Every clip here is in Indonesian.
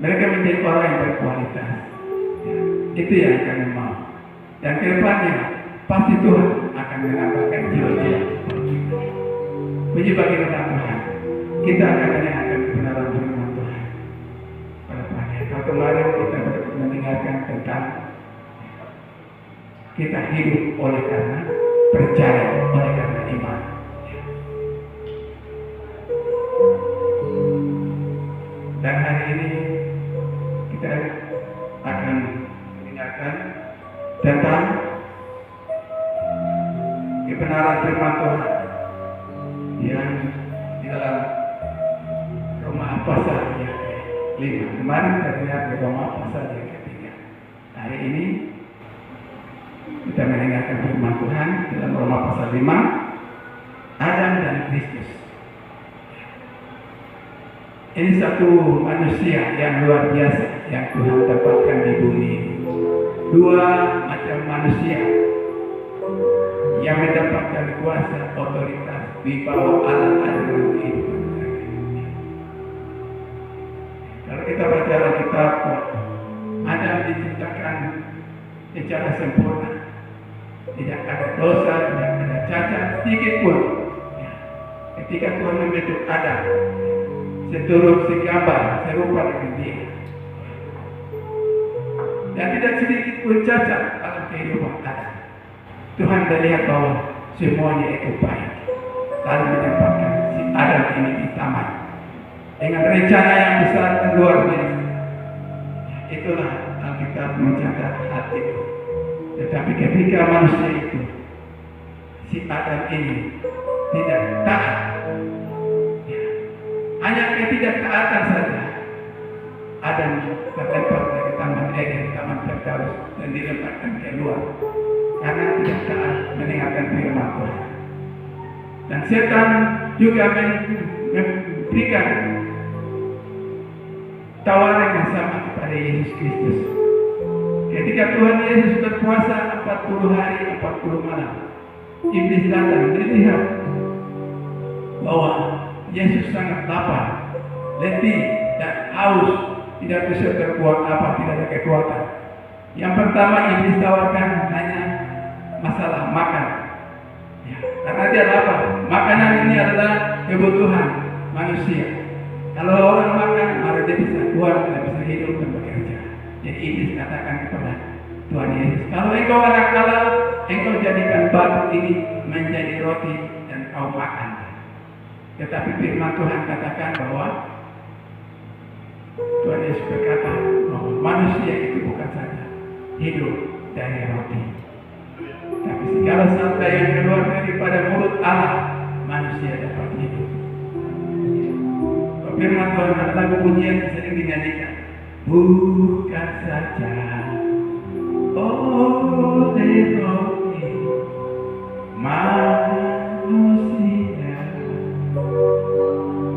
Mereka menjadi orang yang berkualitas. Ya, itu yang kami mau. Dan ke depannya pasti Tuhan akan menambahkan jiwa-jiwa. Puji bagi nama Tuhan. Kita akan mendengarkan kebenaran firman Tuhan. Pada depannya. Kalau kemarin kita mendengarkan tentang kita hidup oleh karena percaya, oleh karena iman. Dan hari ini kita akan mendengarkan tentang kebenaran firman Tuhan yang di dalam Roma pasal yang ke-5. Kemarin kita lihat di Roma pasal yang ke-3. Hari ini kita mendengarkan firman Tuhan dalam Roma pasal 5, Adam dan Kristus. Ini satu manusia yang luar biasa yang Tuhan tempatkan di bumi ini. Dua macam manusia yang mendapatkan kuasa, otoritas di bawah Allah dalam kehidupan mereka. Kalau kita baca Alkitab, Adam diciptakan secara sempurna, tidak ada dosa, tidak ada cacat sedikit pun. Ketika Tuhan membentuk Adam, seturut segambar, serupa dengan dia. Dan tidak sedikit pun cacat dalam kehidupan Adam. Tuhan melihat bahwa semuanya itu baik. Lalu menempatkan si Adam ini di taman dengan rencana yang besar dan luar biasa. Itulah Alkitab mencatat hal itu. Tetapi ketika manusia itu, si Adam ini tidak taat, hanya ketidaktaatan saja, Adam terlempar dari taman Eden, taman Firdaus, dan dilemparkan keluar karena tidak taat mendengarkan firman Tuhan. Dan setan juga memberikan tawaran yang sama kepada Yesus Kristus. Ketika Tuhan Yesus berpuasa 40 hari 40 malam, iblis datang dilihat bahwa Yesus sangat lapar, letih, dan haus, tidak bisa berbuat apa, tidak ada kekuatan. Yang pertama iblis tawarkan hanya masalah makan, ya, karena dia lapar. Makanan ini adalah kebutuhan manusia. Kalau orang makan, maka dia bisa kuat, dia bisa hidup dan bekerja. Jadi iblis katakan kepada Tuhan Yesus, kalau engkau anak Allah, engkau jadikan batu ini menjadi roti dan kau makan. Tetapi firman Tuhan katakan bahwa Tuhan Yesus berkata bahwa manusia itu bukan saja hidup dari roti, tapi segala sabda yang keluar daripada mulut Allah, manusia dapat hidup. Firman Tuhan adalah pujian yang sering dinyanyikan. Bukan saja oleh roti manusia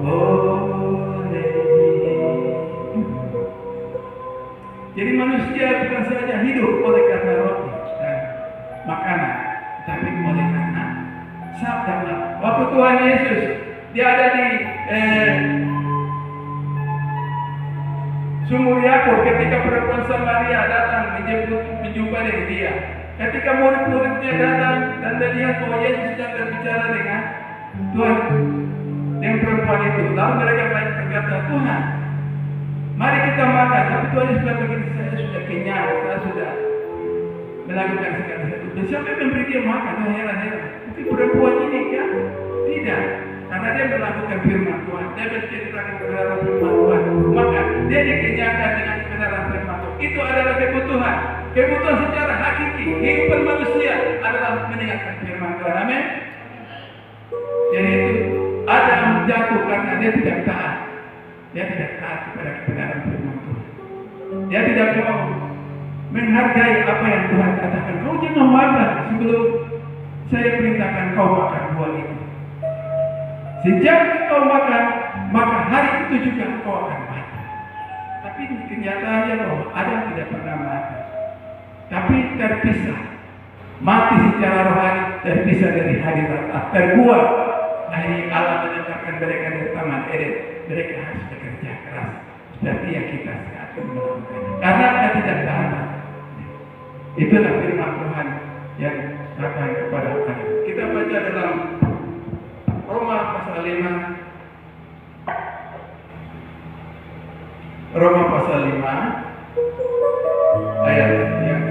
boleh hidup. Jadi manusia bukan saja hidup oleh karena roti dan makanan, tapi oleh karena sabda Allah. Waktu Tuhan Yesus dia ada di sumur Yakub, ketika perempuan Samaria datang menjumpa dengan dia. Ketika murid-muridnya datang dan melihat bahwa Yesus sedang berbicara dengan Tuhan, dengan perempuan itu, lalu mereka berkata, Tuhan, mari kita makan. Tapi Tuhan Yesus bilang begini, saya sudah kenyang, saya sudah melakukan segala sesuatu. Dan siapa yang memberi dia makan? Heran-heran. Tapi perempuan ini kan tidak. Karena dia melakukan firman Tuhan, dia menceritakan kebenaran firman Tuhan, maka dia dikenyangkan dengan kebenaran firman Tuhan. Itu adalah kebutuhan. Kebutuhan secara hakiki kehidupan manusia adalah mendengarkan firman Tuhan. Amin. Jadi itu Adam jatuh karena dia tidak taat. Dia tidak taat kepada kebenaran firman Tuhan. Dia tidak mau menghargai apa yang Tuhan katakan. Kau jangan makan sebelum saya perintahkan kau makan buah itu. Sejak kau makan, maka hari itu juga kau akan mati. Tapi kenyataannya bahwa Adam tidak pernah mati, tapi terpisah. Mati secara rohani, terpisah dari hadirat Allah, terbuang. Akhirnya Allah menempatkan mereka di taman Eden. Mereka harus bekerja keras seperti yang kita saat ini melakukannya. Karena ketidaktaatan. Itulah firman Tuhan yang datang kepada Adam. Kita baca dalam Roma pasal 5. Roma pasal 5 ayat yang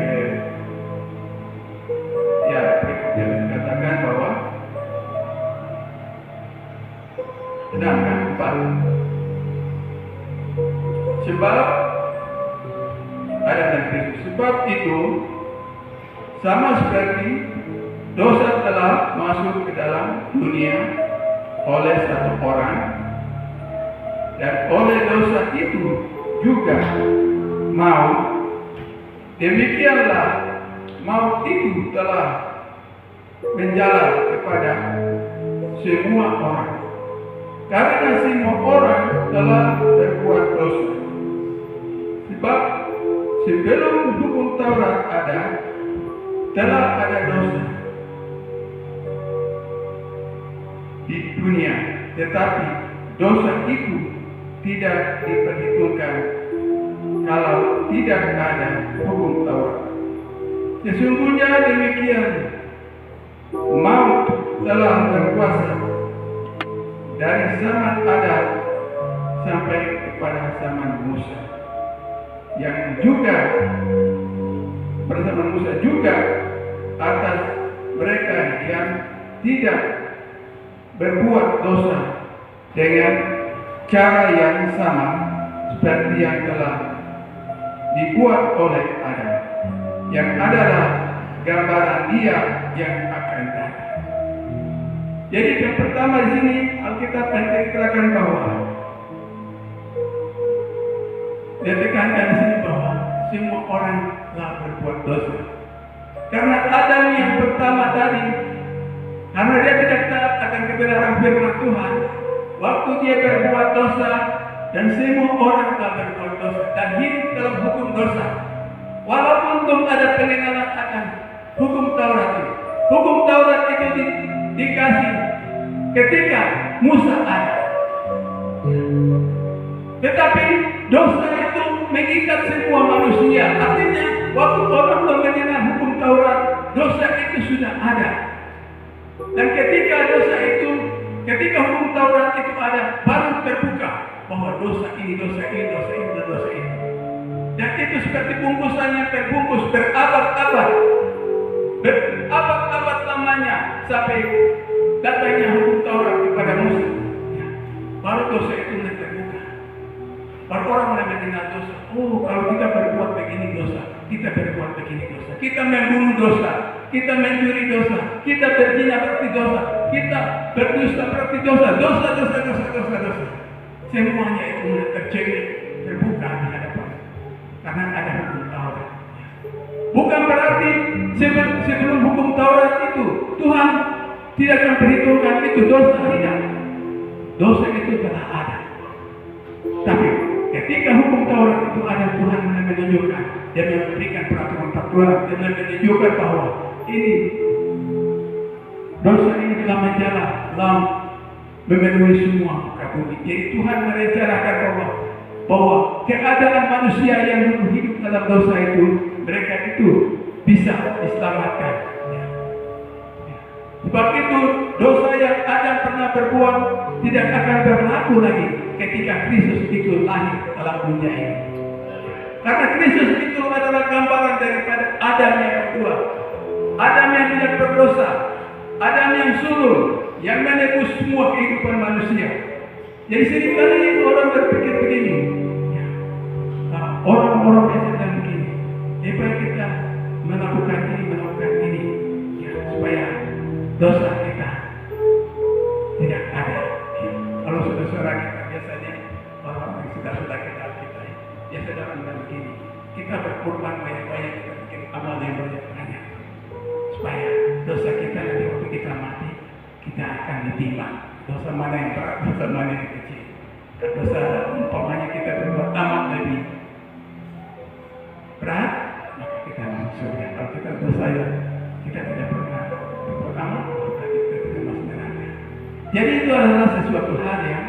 berikutnya dikatakan bahwa sedangkan 4 sebab Adam dan Kristus, sebab itu sama seperti dosa telah masuk ke dalam dunia oleh satu orang, dan oleh dosa itu juga maut, demikianlah maut itu telah menjalar kepada semua orang, karena semua orang telah berbuat dosa. Sebab sebelum hukum Taurat ada, telah ada dosa di dunia, tetapi dosa itu tidak diperhitungkan kalau tidak ada hukum Taurat. Sesungguhnya demikian, maut telah berkuasa dari zaman Adam sampai kepada zaman Musa, yang juga bersama Musa juga atas mereka yang tidak berbuat dosa dengan cara yang sama seperti yang telah dibuat oleh Adam, yang adalah gambaran Dia yang akan datang. Jadi yang pertama di sini Alkitab menceritakan bahwa dia tekankan di sini bahwa semua orang telah berbuat dosa. Karena Adam yang pertama tadi, karena dia tidak taat akan kebenaran firman Tuhan, waktu dia berbuat dosa, dan semua orang telah berbuat dosa dan hidup dalam hukum dosa. Walaupun belum ada pengenalan akan hukum Taurat itu. Hukum Taurat itu dikasih ketika Musa ada. Tetapi dosa itu mengikat semua manusia. Artinya waktu orang belum mengenal hukum Taurat, dosa itu sudah ada. Dan ketika dosa itu, ketika hukum Taurat itu ada, baru terbuka bahwa dosa ini, dosa ini, dosa ini, dan dosa ini. Dan itu seperti bungkusan yang terbungkus berabad-abad, berabad-abad lamanya sampai datangnya hukum Taurat kepada Musa. Baru dosa itu mulai terbuka. Baru orang mulai mengenal dosa. Oh, kalau kita berbuat begini dosa, kita berbuat begini dosa, kita membunuh dosa, kita mencuri dosa, kita berzina berarti dosa, kita berdusta berarti dosa, dosa. Semuanya itu mulai terbuka di hadapan, karena ada hukum Taurat. Bukan berarti sebelum hukum Taurat itu Tuhan tidak akan perhitungkan itu dosa, tidak. Dosa itu telah ada. Tapi ketika hukum Taurat itu ada, Tuhan menunjukkan dan memberikan peraturan-peraturan dan menunjukkan bahwa ini dosa ini telah menjalar, telah memenuhi semua muka bumi. Jadi Tuhan merencanakan bahwa keadaan manusia yang hidup dalam dosa itu, mereka itu bisa diselamatkan. Sebab itu dosa yang Adam pernah berbuat tidak akan berlaku lagi ketika Kristus itu lahir dalam dunia ini. Karena Kristus itu adalah gambaran daripada Adam yang kedua, Adam yang tidak berdosa, Adam yang sulul, yang menebus semua kehidupan manusia. Jadi seringkali orang berpikir begini, orang-orang yang sedang begini, baik kita melakukan ini, supaya dosa kita tidak ada. Kalau saudara kita biasanya orang-orang yang sudah kenal kita, dia sudah mengenal begini, kita berkorban banyak-banyak, kita bikin amal yang banyak-banyak, supaya dosa kita nanti waktu kita mati, kita akan ditimbang. Dosa mana yang berat, dosa mana yang kecil. Dosa umpamanya kita berbuat amat lebih berat, maka kita masuk surga. Kalau kita dosa yang kita tidak pernah berbuat amat, maka kita tidak masuk neraka. Jadi itu adalah sesuatu hal yang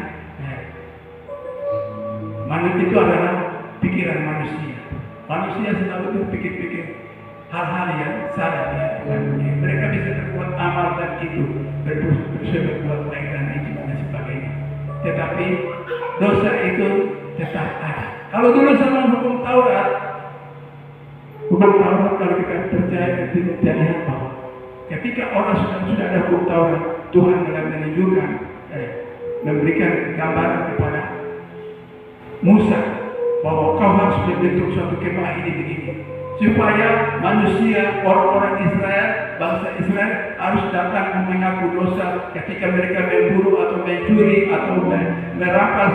manusia itu adalah pikiran manusia. Manusia selalu berpikir-pikir hal-hal yang salah di hadapannya. Mereka bisa berbuat amal dan itu berbuat baik dan itu dan sebagainya. Tetapi dosa itu tetap ada. Kalau dulu sama hukum Taurat kalau kita percaya kita lihat bahwa ketika orang sudah ada hukum Taurat, Tuhan telah menunjukkan, memberikan gambaran kepada Musa bahwa kau harus membentuk suatu kemah ini begini, supaya manusia, orang-orang Israel, bangsa Israel harus datang mengaku dosa ketika mereka memburu atau mencuri atau merampas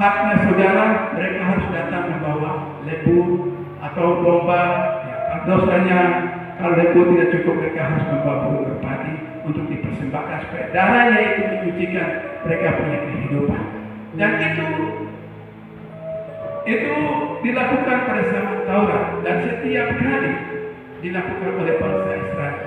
haknya saudara. Mereka harus datang membawa lembu atau domba. Dosanya kalau lembu tidak cukup, mereka harus membawa burung merpati untuk dipersembahkan supaya darahnya itu menyucikan mereka punya kehidupan. Dan itu dilakukan pada zaman Taurat dan setiap kali dilakukan oleh bangsa Israel.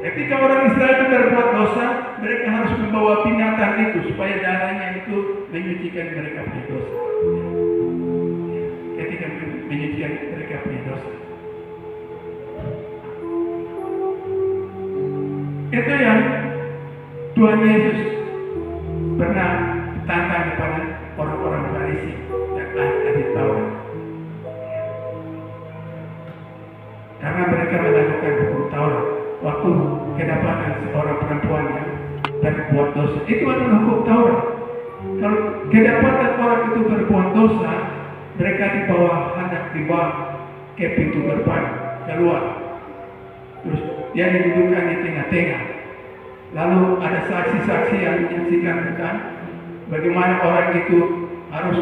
Ketika orang Israel itu berbuat dosa, mereka harus membawa binatang itu supaya darahnya itu menyucikan mereka punya dosa. Ketika menyucikan mereka punya dosa, itu yang Tuhan Yesus pernah tantang kepada orang-orang Farisi dan ahli Taurat. Karena mereka melakukan hukum Taurat, waktu kedapatan seorang perempuan yang berbuat dosa, itu adalah hukum Taurat. Kalau kedapatan orang itu berbuat dosa, mereka dibawa ke pintu gerbang keluar. Terus dia didudukkan di tengah-tengah. Lalu ada saksi-saksi yang menyaksikan tentang bagaimana orang itu harus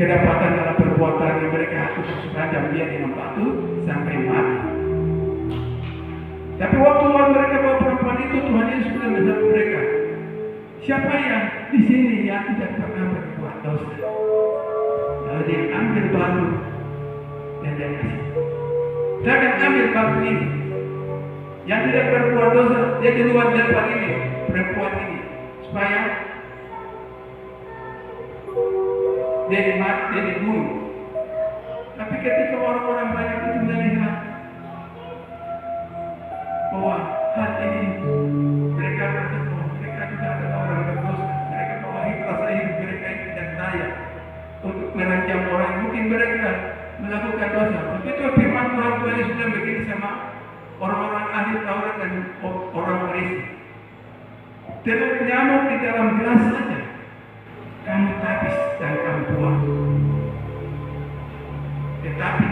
kedapatan dalam perbuatan yang mereka harus sepanjang dia dengan batu sampai mati. Tapi waktu mereka bawa perempuan itu, Tuhan Yesus sudah menjawab mereka, siapa yang di sini yang tidak pernah berbuat dosa? Lalu dia ambil batu dan dia kasih. Jangan ambil batu ini. Yang tidak berbuat dosa, dia di luar depan ini, perempuan ini, supaya dia dibunuh. Tapi ketika orang-orang banyak itu melihat bahwa hal ini, mereka berkata bahwa mereka juga adalah orang berdosa. Mereka bahwa rasa hidup mereka ini tidak layak untuk merancang orang. Mungkin mereka melakukan dosa. Begitu firman Tuhan sudah begini sama orang-orang ahli Taurat dan orang Farisi. Telur nyamuk di dalam gelas saja kamu habis dan kamu buang. Tetapi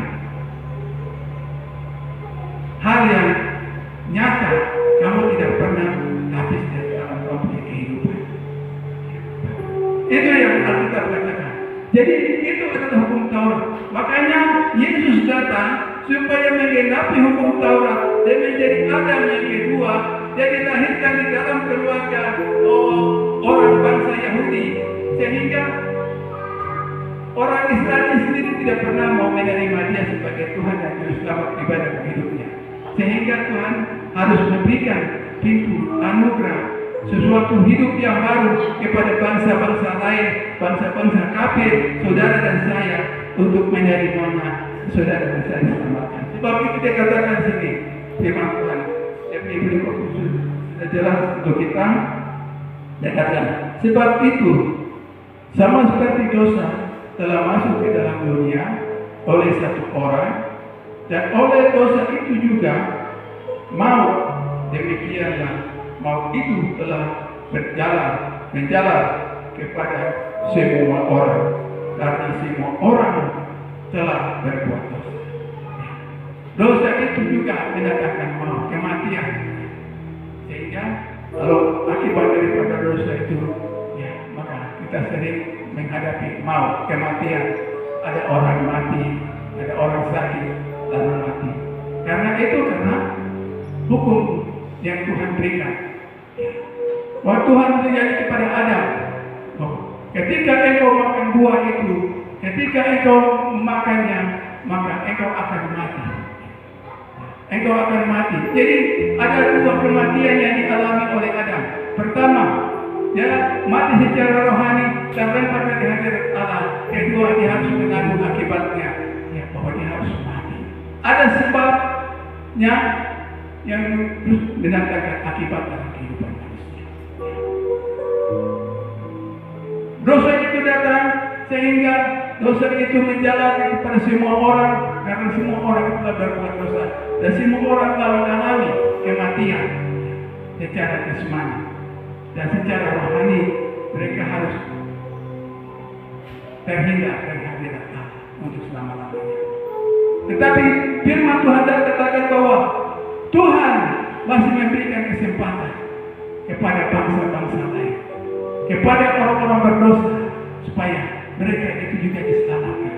hal yang nyata kamu tidak pernah habis dari dalam kamu punya kehidupan. Itu yang Alkitab katakan. Jadi itu adalah hukum Taurat. Makanya Yesus datang supaya menggenapi hukum Taurat dan menjadi Adam yang kedua. Dia dilahirkan di dalam keluarga orang bangsa Yahudi, sehingga orang Israel sendiri tidak pernah mau menerima dia sebagai Tuhan dan Juru Selamat pribadi hidupnya. Sehingga Tuhan harus memberikan pintu anugerah sesuatu hidup yang baru kepada bangsa-bangsa lain, bangsa-bangsa kafir, saudara dan saya, untuk menerimanya, saudara dan saya diselamatkan. Sebab itu dia katakan sini, firman Tuhan, yang diberi khusus jelas untuk kita. Dia katakan, sebab itu sama seperti dosa telah masuk ke dalam dunia oleh satu orang, dan oleh dosa itu juga maut, demikianlah maut itu telah menjalar kepada semua orang, karena semua orang telah berbuat dosa. Dosa itu juga mendatangkan maut, kematian. Sehingga kalau akibat daripada dosa itu, ya maka kita sering menghadapi maut, kematian. Ada orang mati, ada orang sakit lalu mati. Karena hukum yang Tuhan berikan. Waktu Tuhan terjadi kepada Adam, ketika engkau makan buah itu, ketika engkau memakannya, maka engkau akan mati. Engkau akan mati. Jadi ada dua kematian yang dialami oleh Adam. Pertama, Ya, mati secara rohani sampai pada di hadirat Allah. Kedua, dia harus menanggung akibatnya. Ya, bahwa dia harus mati. Ada sebabnya yang terus mendatangkan akibat dalam kehidupan manusia. Dosa itu datang sehingga dosa itu menjalani kepada semua orang, karena semua orang itu telah berbuat dosa dan semua orang telah mengalami kematian secara jasmani dan secara rohani. Mereka harus terhindar dari hadirat Allah untuk selama-lamanya. Tetapi firman Tuhan katakan bahwa Tuhan masih memberikan kesempatan kepada bangsa-bangsa lain, kepada orang-orang berdosa, supaya mereka itu juga diselamatkan.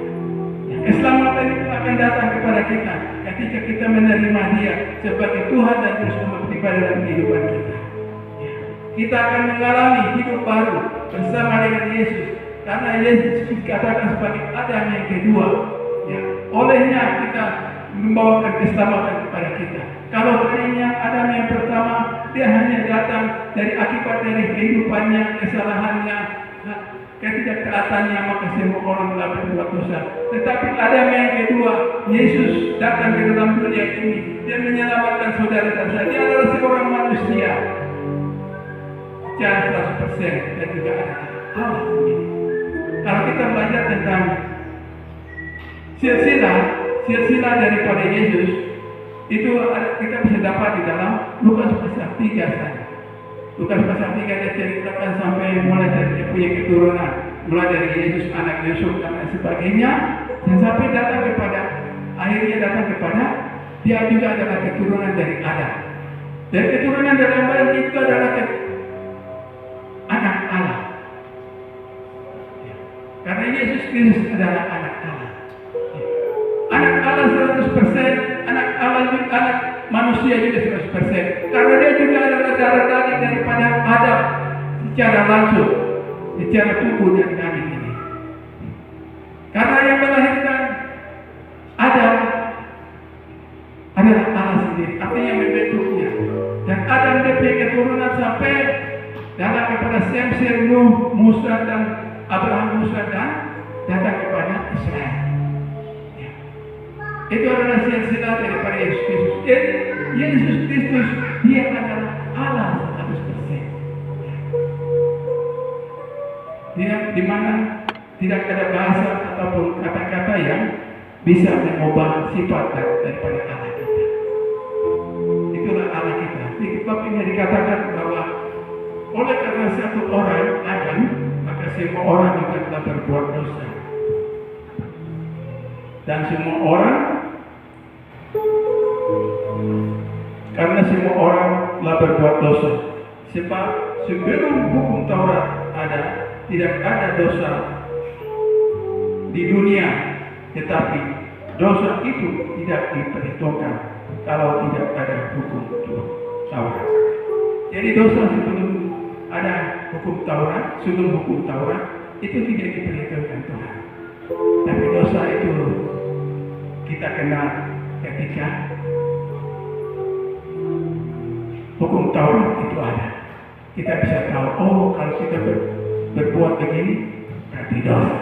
Ya, keselamatan itu akan datang kepada kita ketika kita menerima Dia sebagai Tuhan dan Juru Selamat pribadi dalam kehidupan kita. Ya, kita akan mengalami hidup baru bersama dengan Yesus, karena Yesus dikatakan sebagai Adam yang kedua. Ya, olehnya kita membawakan keselamatan kepada kita. Kalau tadinya Adam yang pertama, dia hanya datang dari akibat dari kehidupannya, kesalahannya, ketidaktaatannya, maka semua orang telah berbuat dosa. Tetapi Adam yang kedua, Yesus datang ke dalam dunia ini. Dia menyelamatkan saudara dan saya. Dia adalah seorang manusia secara 100% dan juga ada Allah sendiri. Kalau kita belajar tentang silsilah daripada Yesus, itu kita bisa dapat di dalam Lukas pasal 3 saja. Lukas pasal 3 dia ceritakan sampai mulai dari dia punya keturunan, mulai dari Yesus anak Yusuf dan lain sebagainya, dan sampai akhirnya datang kepada dia juga adalah keturunan dari Adam. Dan keturunan dari Adam itu adalah anak Allah. Karena Yesus Kristus adalah anak Allah. Anak Allah 100%, anak Allah juga anak manusia juga 100%. Karena dia juga adalah darah daging daripada Adam secara langsung, secara tubuh dan daging ini. Karena yang melahirkan Adam adalah Allah sendiri, artinya membentuknya. Dan Adam dia punya keturunan sampai datang kepada Sem, Nuh, Musa dan Abraham, Musa dan datang kepada Israel. Itu adalah silsilah daripada Yesus Kristus. Yesus Kristus dia adalah Allah 100%. Dia di mana tidak ada bahasa ataupun kata-kata yang bisa mengubah sifat daripada Allah kita. Itulah Allah kita. Di kitab ini dikatakan bahwa oleh karena satu orang Adam, maka semua orang juga telah berbuat dosa. Dan semua orang, karena semua orang telah berbuat dosa. Sebab sebelum hukum Taurat ada, tidak ada dosa di dunia, tetapi dosa itu tidak diperhitungkan kalau tidak ada hukum Taurat. Jadi dosa sebelum ada hukum Taurat, sebelum hukum Taurat itu tidak diperhitungkan Tuhan. Tapi dosa itu kita kenal ketika hukum Taurat itu ada. Kita bisa tahu, oh kalau kita berbuat begini berarti dosa.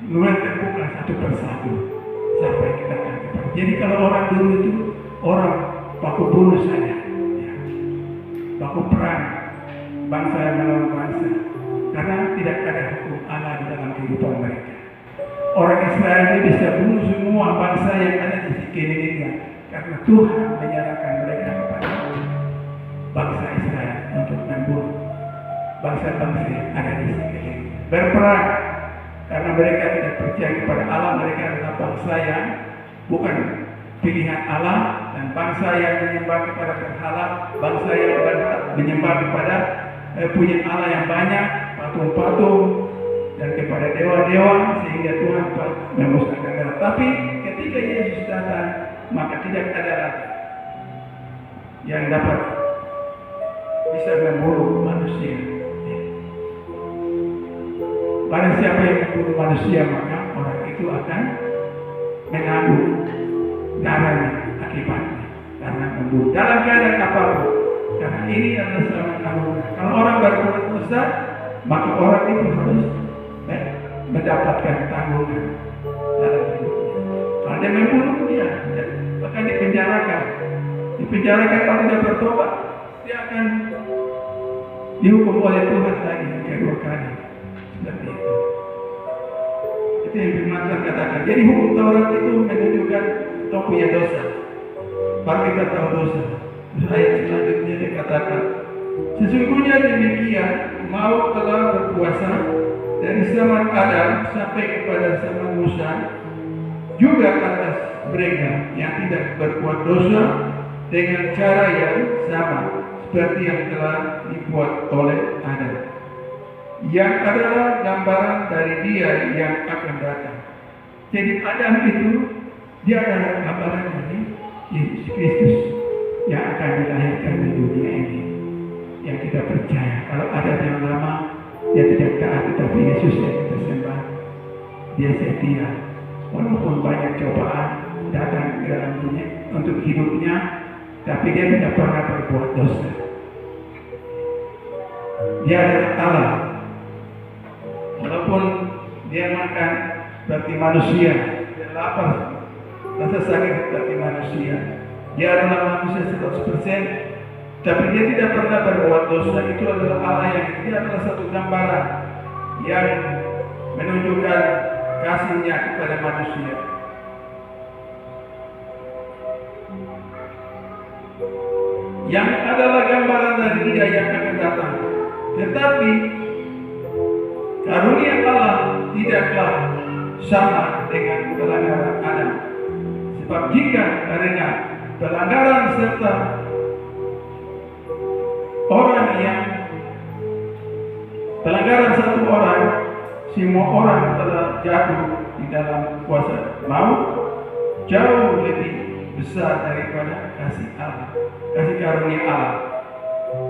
Mulai terbuka satu persatu sampai kita terbuka. Jadi kalau orang dulu itu orang baku bunuh saja, ya. Baku perang bangsa yang melawan bangsa, karena tidak ada hukum Allah di dalam kehidupan mereka. Orang Israel ini bisa bunuh semua bangsa yang ada di sekelilingnya, karena Tuhan menyerahkan mereka kepada bangsa Israel untuk membunuh bangsa-bangsa yang ada di sekelilingnya. Berperang karena mereka tidak percaya kepada Allah. Mereka adalah bangsa yang bukan pilihan Allah, dan bangsa yang menyembah kepada berhala, bangsa yang menyembah kepada punya Allah yang banyak, patung-patung dan kepada dewa-dewa, sehingga Tuhan memusnahkan mereka. Tapi ketika Yesus datang, maka tidak ada lagi yang dapat bisa membunuh manusia. Barang siapa yang membunuh manusia, maka orang itu akan menanggung darahnya akibatnya karena membunuh. Dalam keadaan apapun, Karena ini adalah selamat anugerah. Kalau orang berbuat dosa, maka orang itu harus mendapatkan tanggungan dalam hidupnya. Kalau dia membunuh, dia akan dipenjarakan. Dipenjarakan kalau tidak bertobat, dia akan dihukum oleh Tuhan lagi kedua kali. Seperti itu. Itu yang firman Tuhan katakan. Jadi hukum Taurat itu menunjukkan kita punya dosa. Baru kita tahu dosa. Ayat selanjutnya dia katakan, sesungguhnya demikian maut telah berkuasa dari zaman Adam sampai kepada zaman Musa, juga atas mereka yang tidak berbuat dosa dengan cara yang sama seperti yang telah dibuat oleh Adam, yang adalah gambaran dari Dia yang akan datang. Jadi Adam itu dia adalah gambaran dari Yesus Kristus yang akan dilahirkan di dunia ini, yang kita percaya. Kalau Adam yang lama dia tidak taat, tetapi Yesus yang kita sembah, dia setia walaupun banyak cobaan datang ke dalam dunia untuk hidupnya, tapi dia tidak pernah berbuat dosa. Dia adalah Allah. Walaupun dia makan seperti manusia, dia lapar, rasa sakit seperti manusia, dia adalah manusia 100%, tapi dia tidak pernah berbuat dosa. Itu adalah Allah yang dia adalah satu gambaran yang menunjukkan kasihnya kepada manusia. Yang adalah gambaran dari Dia yang akan datang. Tetapi karunia Allah tidaklah sama dengan pelanggaran Adam. Sebab jika karena pelanggaran serta pelanggaran satu orang, semua orang telah jatuh di dalam kuasa maut, jauh lebih besar daripada kasih Allah, kasih karunia Allah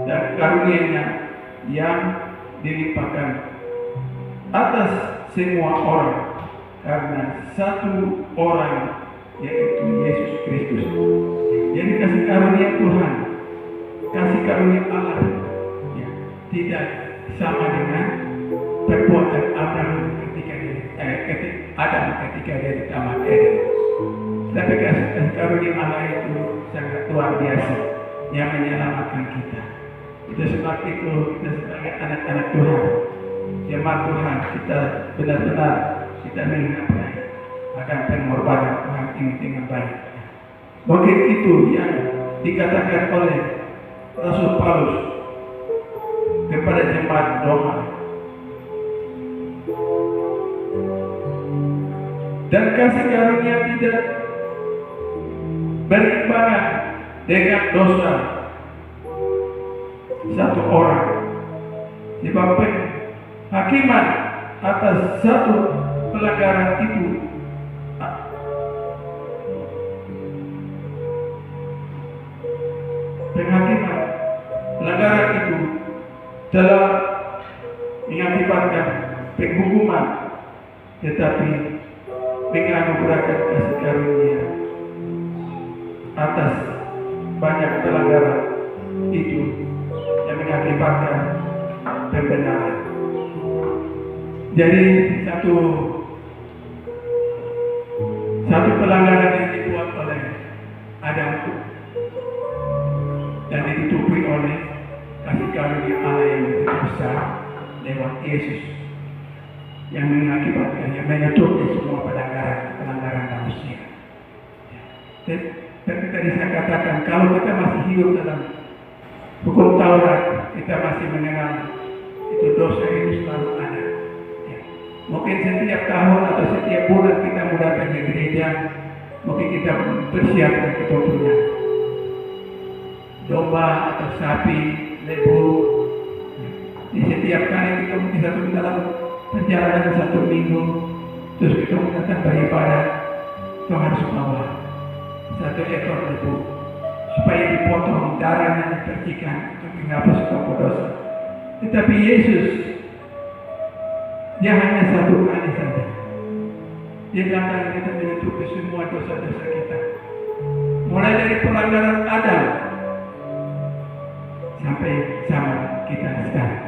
dan karunia-Nya yang dilimpahkan atas semua orang karena satu orang, yaitu Yesus Kristus. Jadi kasih karunia Tuhan, kasih karunia Allah ya, tidak sama dengan perbuatan Adam ketika dia di Taman Eden. Tapi kasih karunia Allah itu sangat luar biasa yang menyelamatkan kita. Itu sebab itu kita sebagai anak-anak Tuhan, jemaat Tuhan, kita benar-benar kita mengingat akan pengorbanan Tuhan ini dengan baik. Mungkin itu yang dikatakan oleh Rasul Paulus kepada jemaat Roma. Dan kasih karunia tidak berimbangan dengan dosa satu orang. Sebab hakiman atas satu pelanggaran itu penghakiman pelanggaran itu telah mengakibatkan penghukuman, tetapi menganugerahkan kasih karunia atas banyak pelanggaran itu yang mengakibatkan pembenaran. Jadi satu pelanggaran yang dibuat oleh Adam dan ditutupi oleh kasih karunia Allah yang begitu besar lewat Yesus yang mengakibatkan, yang menutupi semua pelanggaran manusia. Dan tadi saya katakan, kalau kita masih hidup dalam hukum Taurat, kita masih mengenal itu dosa itu selalu ada. Ya. Mungkin setiap tahun atau setiap bulan kita datang ke gereja, mungkin kita persiapkan kita punya domba atau sapi, lembu. Di setiap kali kita mungkin satu dalam perjalanan satu minggu, terus kita datang beribadah, kita harus bawa satu ekor lembu supaya dipotong, darahnya dipercikan untuk menghapus semua dosa. Tetapi Yesus, dia hanya satu kali saja. Dia datang kita menutupi semua dosa-dosa kita, mulai dari pelanggaran Adam sampai sama kita sekarang.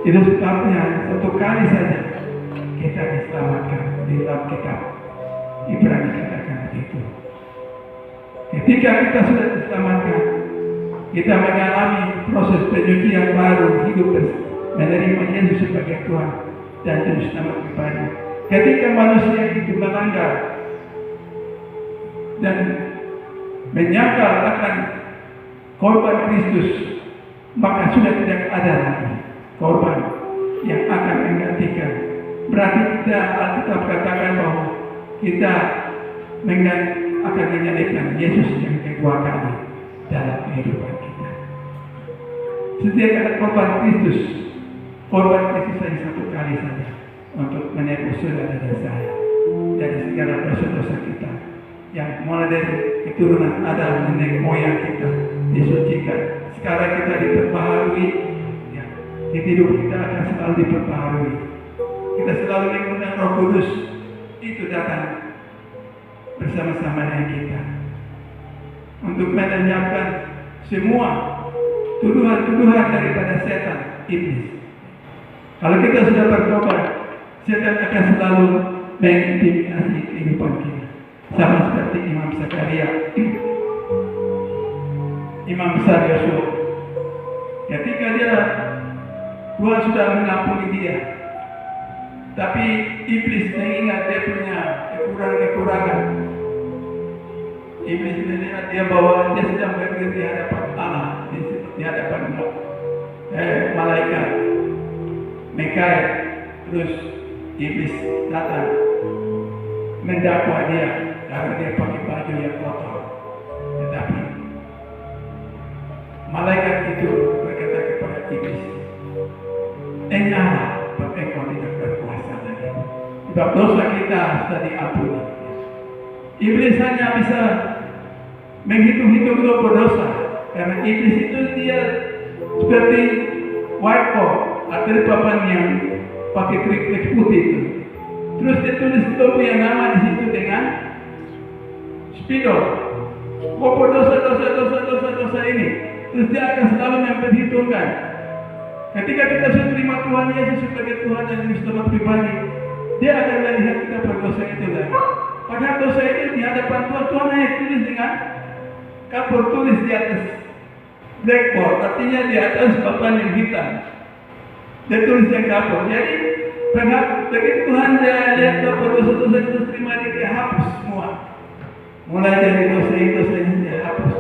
Itu sebabnya satu kali saja kita diselamatkan di dalam kitab Ibrani katakan begitu. Ketika kita sudah diselamatkan, kita mengalami proses penyucian baru, hidup menerima Yesus sebagai Tuhan dan Juru Selamat pribadi. Ketika manusia itu melanggar dan menyangkal akan korban Kristus, maka sudah tidak ada lagi korban yang akan menggantikan. Berarti kita Alkitab katakan bahwa kita akan menyalibkan Yesus yang kedua kali dalam kehidupan kita. Setiap ada korban Kristus hanya satu kali saja untuk menebus saudara dan saya dari segala dosa-dosa kita yang mulai dari keturunan Adam nenek moyang kita disucikan. Sekarang kita diperbaharui, ya, hidup kita akan selalu diperbaharui. Kita selalu mengundang Roh Kudus itu datang bersama-sama dengan kita untuk melenyapkan semua tuduhan-tuduhan daripada setan, iblis. Kalau kita sudah bertobat, setan akan selalu mengintimidasi kehidupan kita. Sama seperti Imam Zakaria, Imam besar Yosua. Ketika Tuhan sudah mengampuni dia, tapi iblis mengingat dia punya kekurangan. Iblis melihat dia bahwa dia sedang berdiri di hadapan Allah, di hadapan malaikat Mikael. Terus iblis datang mendakwa dia karena dia pakai baju yang kotor. Tetapi malaikat itu berkata kepada iblis, "Engkau tidak berkuasa lagi. Sebab dosa kita sudah diampuni." Iblis hanya bisa menghitung-hitung dosa, karena iblis itu dia seperti whiteboard atau papan yang pakai kerikil putih itu. Terus dia tulis punya nama di situ dengan spidol. Apa dosa ini? Terus dia akan selalu memperhitungkan. Ketika kita sudah terima Tuhan Yesus sebagai Tuhan dan Juru Selamat pribadi, dia akan melihat kita berdosa itu lagi. Padahal dosa itu di hadapan Tuhan, Tuhan hanya tulis dengan kapur tulis di atas blackboard, artinya di atas papan yang hitam. Dia tulis yang kapur. Jadi begitu Tuhan dia lihat kapur dosa-dosa itu terima, dia hapus semua. Mulai dari dosa itu dia hapus.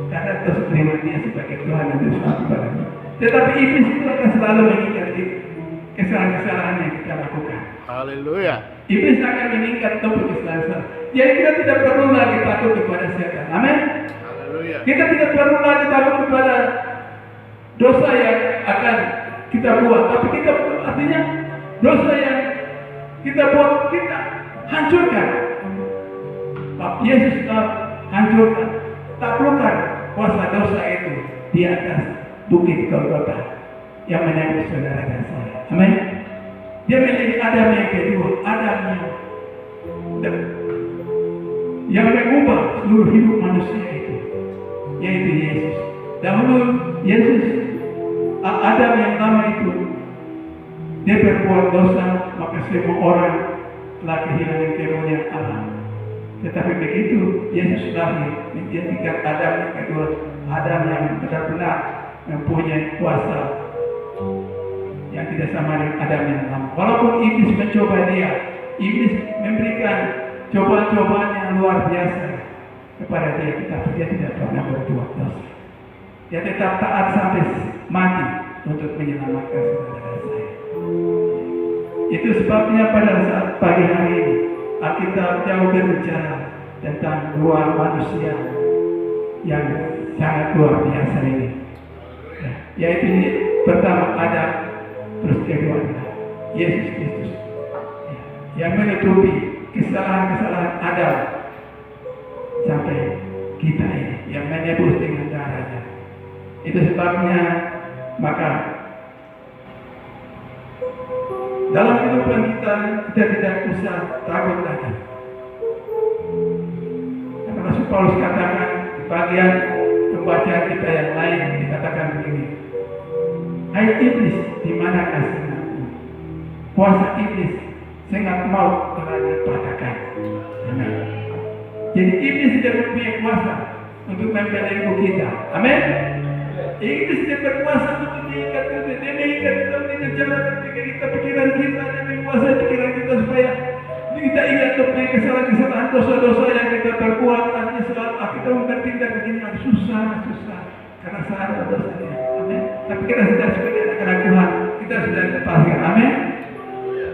Karena dosa terima dia sebagai Tuhan dan Juru Selamat pribadi. Tetapi iblis itu akan selalu mengingat kesalahan-kesalahan yang kita lakukan. Haleluya. Iblis akan meningkat topik kesalahan. Jadi kita tidak perlu lagi takut kepada setan. Amin. Haleluya. Kita tidak perlu lagi takut kepada dosa yang akan kita buat. Tapi kita artinya dosa yang kita buat kita hancurkan. Yesus telah hancurkan, taklukkan kuasa dosa itu di atas bukit Golgota yang menembus saudara dan saya. Amin. Dia menjadi Adam yang kedua, Adam yang mengubah seluruh hidup manusia itu, yaitu Yesus. Dahulu Yesus, Adam yang lama itu, dia berbuat dosa, maka semua orang telah kehilangan karunia Allah. Tetapi begitu Yesus lahir, menjadikan Adam yang kedua, Adam yang benar-benar mempunyai kuasa yang tidak sama dengan Adam yang lama. Walaupun iblis mencoba dia, iblis memberikan cobaan-cobaan yang luar biasa kepada dia, tetapi dia tidak pernah berbuat dosa. Dia tetap taat sampai mati untuk menyelamatkan saudara saya. Itu sebabnya pada saat pagi hari ini Alkitab jauh berbicara tentang dua manusia yang sangat luar biasa ini, yaitu pertama Adam, terus kedua Yesus Kristus, yang menutupi kesalahan-kesalahan Adam sampai kita ini, yang menebus dengan darahnya. Itu sebabnya maka dalam kehidupan kita tidak usah takut lagi. Rasul Paulus katakan di bagian pembacaan kita yang lain dikatakan begini. Hai iblis, di mana kasihmu? Kuasa iblis sangat maut telah dipatahkan. Amin. Jadi iblis tidak punya kuasa untuk membelenggu kita. Amin. Iblis tidak berkuasa untuk mengikat kita. Dia mengikat kita dengan cara ketika pikiran kita, dia menguasai pikiran kita supaya kita ingat kepada kesalahan-kesalahan, dosa-dosa yang kita perbuat. Artinya selalu kita bertindak begini susah karena salah dosanya. Amin. Tapi kita sudah sebagai anak Tuhan, kita sudah lepaskan. Amin.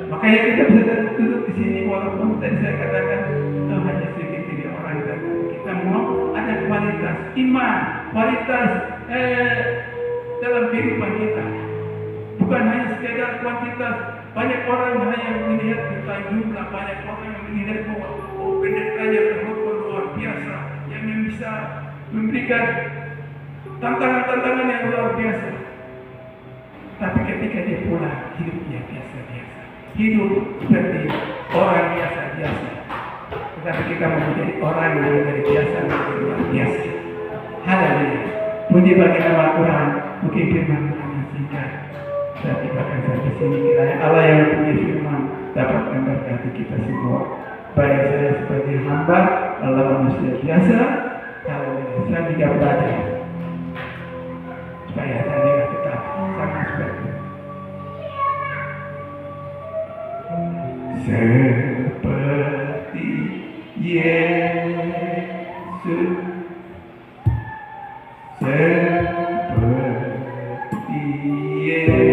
Makanya kita bisa duduk di sini walaupun tadi saya katakan hanya sedikit tiga orang saja. Kita mau ada kualitas iman, kualitas dalam kehidupan kita. Bukan hanya sekedar kuantitas. Banyak orang hanya melihat tentang jumlah, banyak orang yang melihat bahwa pendekranya berkhotbah luar biasa yang bisa memberikan tantangan-tantangan yang luar biasa. Tapi ketika dia pulang, hidupnya biasa-biasa. Hidup seperti orang biasa-biasa. Tetapi kita mau menjadi orang yang dari biasa menjadi luar biasa. Haleluya. Puji bagi nama Tuhan. Mungkin firman Tuhan yang singkat. Saya tibakan sampai sini. Kiranya Allah yang punya firman dapat memberkati kita semua. Baik saya sebagai hamba, Allah manusia biasa. Haleluya. Saya juga belajar supaya saya tetap sama seperti Yesus, seperti Yesus.